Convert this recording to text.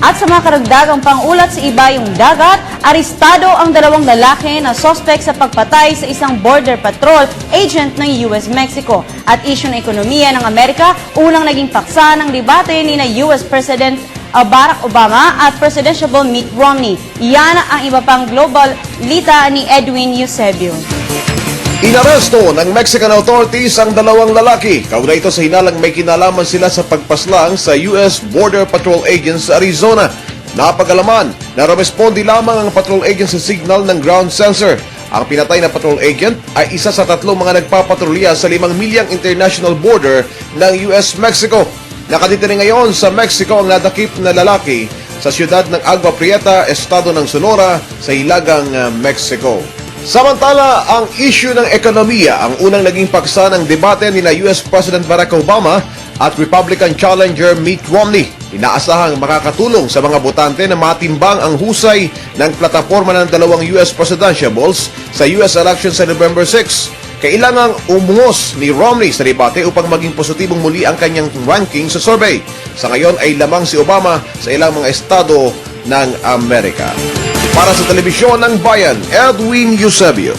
At sa mga karagdagang pangulat sa ibayong dagat, arestado ang dalawang lalaki na sospek sa pagpatay sa isang border patrol agent ng US-Mexico. At isyu ng ekonomiya ng Amerika, unang naging paksa ng debate ni na US President Barack Obama at Presidential Mitt Romney. Iyan ang iba pang global lita ni Edwin Eusebio. Inaresto ng Mexican authorities ang dalawang lalaki. Kaugnay ito sa hinalang may kinalaman sila sa pagpaslang sa US Border Patrol agents sa Arizona. Napagalaman na rumespondi lamang ang patrol agent sa signal ng ground sensor. Ang pinatay na patrol agent ay isa sa tatlong mga nagpapatrolya sa 5 milyang international border ng US-Mexico. Nakadetene ngayon sa Mexico ang nadakip na lalaki sa siyudad ng Agua Prieta, estado ng Sonora, sa hilagang Mexico. Samantala, ang issue ng ekonomiya ang unang naging paksa ng debate ni na US President Barack Obama at Republican challenger Mitt Romney. Inaasahang makakatulong sa mga botante na matimbang ang husay ng plataforma ng dalawang US presidentiables sa US election sa November 6. Kailangang umungos ni Romney sa debate upang maging positibong muli ang kanyang ranking sa survey. Sa ngayon ay lamang si Obama sa ilang mga estado ng Amerika. Para sa Telebisyon ng Bayan, Edwin Eusebio.